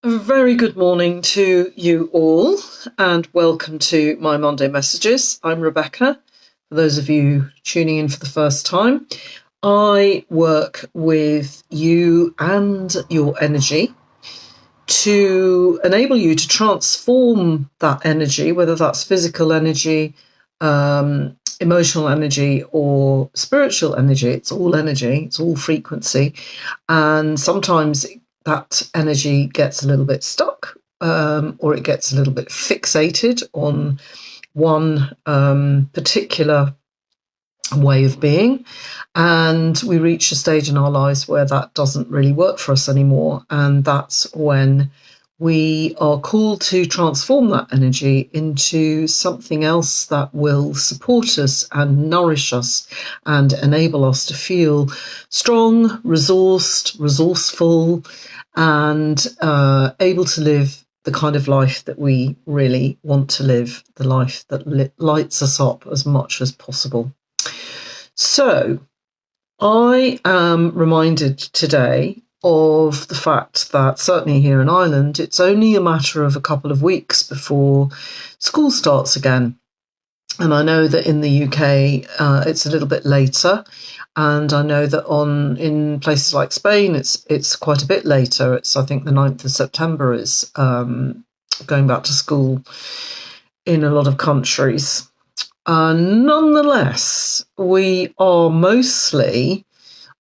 A very good morning to you all, and welcome to my Monday messages. I'm Rebecca. For those of you tuning in for the first time, I work with you and your energy to enable you to transform that energy, whether that's physical energy, emotional energy, or spiritual energy. It's all energy, it's all frequency, and sometimes that energy gets a little bit stuck, or it gets a little bit fixated on one particular way of being, and we reach a stage in our lives where that doesn't really work for us anymore, and that's when we are called to transform that energy into something else that will support us and nourish us and enable us to feel strong, resourced, resourceful, and able to live the kind of life that we really want to live, the life that lights us up as much as possible. So I am reminded today of the fact that certainly here in Ireland, it's only a matter of a couple of weeks before school starts again. And I know that in the UK, it's a little bit later. And I know that in places like Spain, it's quite a bit later. It's, I think, the 9th of September is going back to school in a lot of countries. Nonetheless, we are mostly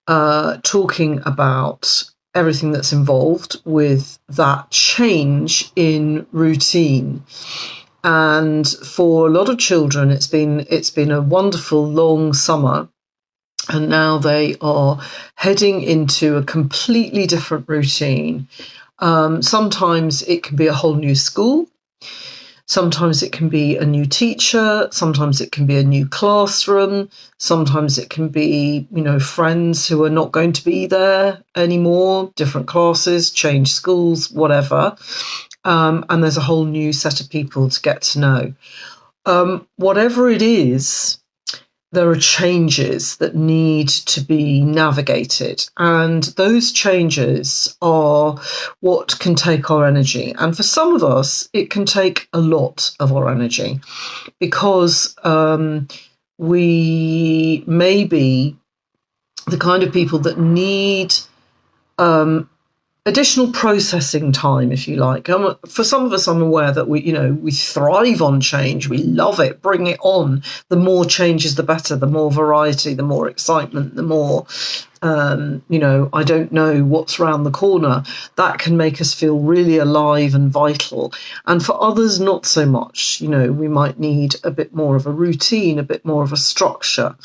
talking about everything that's involved with that change in routine. And for a lot of children, it's been a wonderful long summer, and now they are heading into a completely different routine. Sometimes it can be a whole new school. Sometimes it can be a new teacher, sometimes it can be a new classroom, sometimes it can be, friends who are not going to be there anymore, different classes, change schools, whatever. And there's a whole new set of people to get to know. Whatever it is, there are changes that need to be navigated, and those changes are what can take our energy. And for some of us, it can take a lot of our energy, because we may be the kind of people that need additional processing time, if you like. For some of us, I'm aware that we thrive on change. We love it. Bring it on. The more changes, the better. The more variety, the more excitement, the more, I don't know what's around the corner. That can make us feel really alive and vital. And for others, not so much. We might need a bit more of a routine, a bit more of a structure.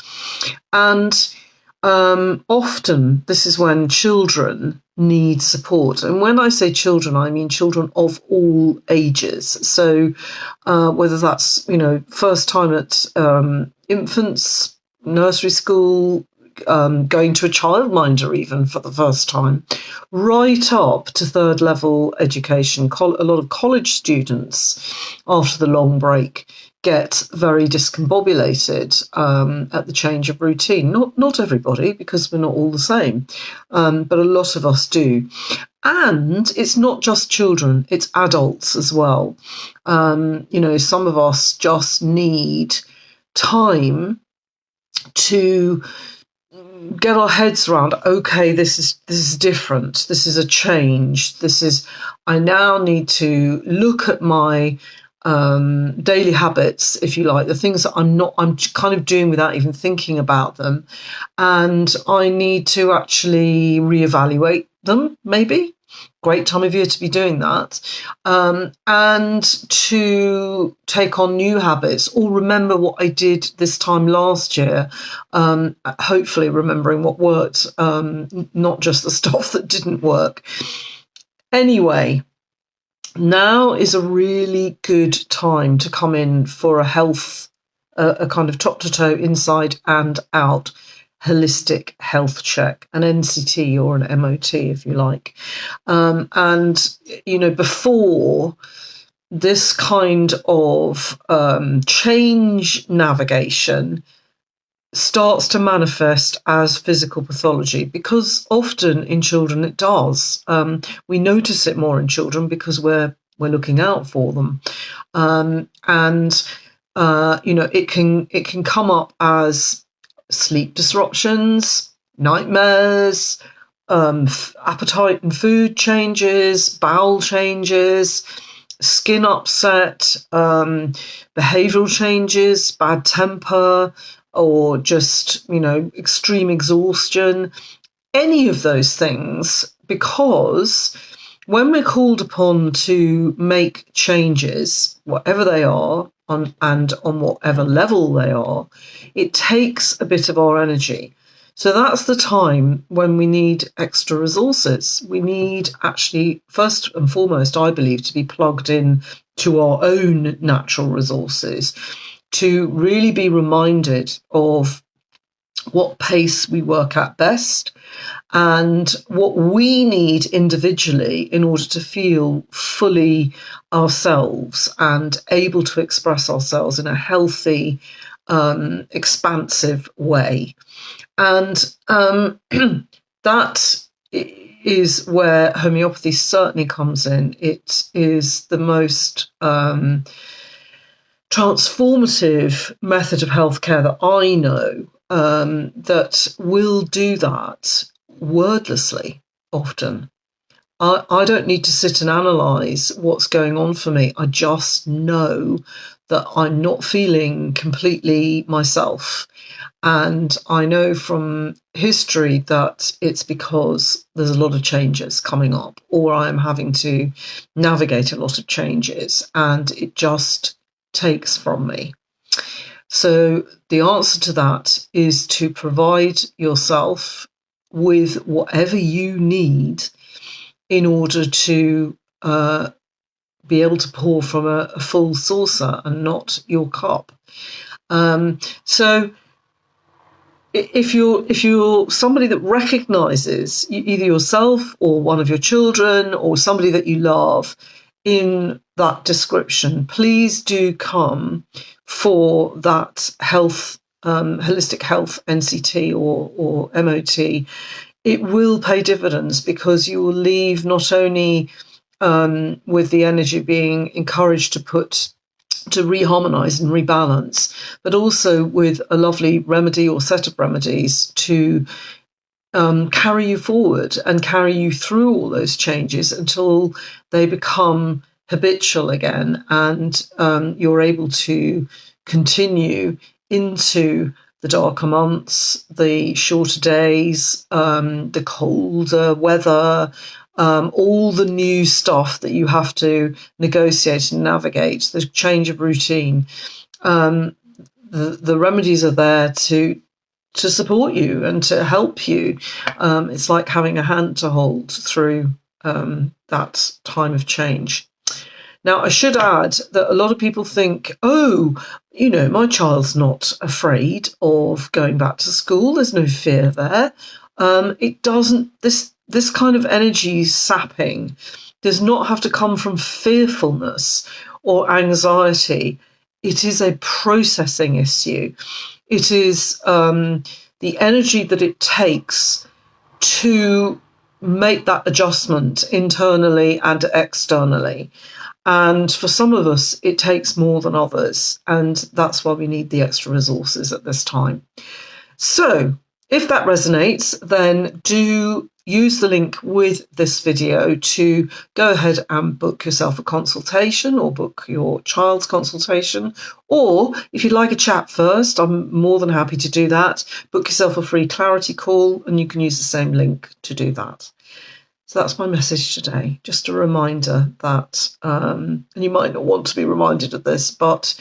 And often this is when children need support. And when I say children, I mean children of all ages. So whether that's, first time at infants, nursery school, going to a childminder even for the first time, right up to third level education. A lot of college students after the long break get very discombobulated at the change of routine. Not everybody, because we're not all the same, but a lot of us do. And it's not just children, it's adults as well. Some of us just need time to get our heads around, okay, this is different, this is a change, I now need to look at my daily habits, if you like, the things that I'm kind of doing without even thinking about them, and I need to actually reevaluate them. Maybe great time of year to be doing that, and to take on new habits, or remember what I did this time last year, hopefully remembering what worked, not just the stuff that didn't work. Anyway, now is a really good time to come in for a kind of top to toe, inside and out holistic health check, an NCT or an MOT, if you like. And before this kind of change navigation, starts to manifest as physical pathology, because often in children it does. We notice it more in children because we're looking out for them, and it can come up as sleep disruptions, nightmares, appetite and food changes, bowel changes, skin upset, behavioural changes, bad temper, or just, extreme exhaustion, any of those things, because when we're called upon to make changes, whatever they are, and on whatever level they are, it takes a bit of our energy. So that's the time when we need extra resources. We need, actually, first and foremost, I believe, to be plugged in to our own natural resources, to really be reminded of what pace we work at best and what we need individually in order to feel fully ourselves and able to express ourselves in a healthy, expansive way. And that is where homeopathy certainly comes in. It is the most transformative method of healthcare that I know, that will do that wordlessly often. I don't need to sit and analyse what's going on for me. I just know that I'm not feeling completely myself. And I know from history that it's because there's a lot of changes coming up, or I'm having to navigate a lot of changes, and it just takes from me. So the answer to that is to provide yourself with whatever you need in order to be able to pour from a full saucer and not your cup. So if you're somebody that recognises either yourself or one of your children or somebody that you love in that description, please do come for that health, holistic health NCT or MOT. It will pay dividends, because you will leave not only with the energy being encouraged to reharmonise and rebalance, but also with a lovely remedy or set of remedies to carry you forward and carry you through all those changes until they become habitual again, and you're able to continue into the darker months, the shorter days, the colder weather, all the new stuff that you have to negotiate and navigate, the change of routine. The remedies are there to support you and to help you. It's like having a hand to hold through that time of change. Now, I should add that a lot of people think, my child's not afraid of going back to school. There's no fear there. It doesn't, this kind of energy sapping does not have to come from fearfulness or anxiety. It is a processing issue. It is the energy that it takes to make that adjustment internally and externally. And for some of us, it takes more than others. And that's why we need the extra resources at this time. So if that resonates, then do use the link with this video to go ahead and book yourself a consultation or book your child's consultation. Or if you'd like a chat first, I'm more than happy to do that. Book yourself a free clarity call, and you can use the same link to do that. So that's my message today. Just a reminder that, and you might not want to be reminded of this, but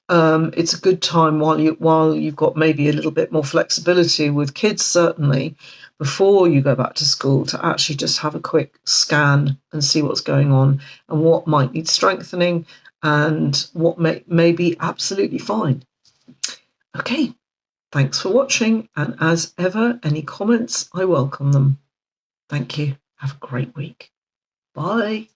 it's a good time while you've got maybe a little bit more flexibility with kids, certainly, before you go back to school, to actually just have a quick scan and see what's going on and what might need strengthening and what may be absolutely fine. Okay, thanks for watching. And as ever, any comments, I welcome them. Thank you. Have a great week. Bye.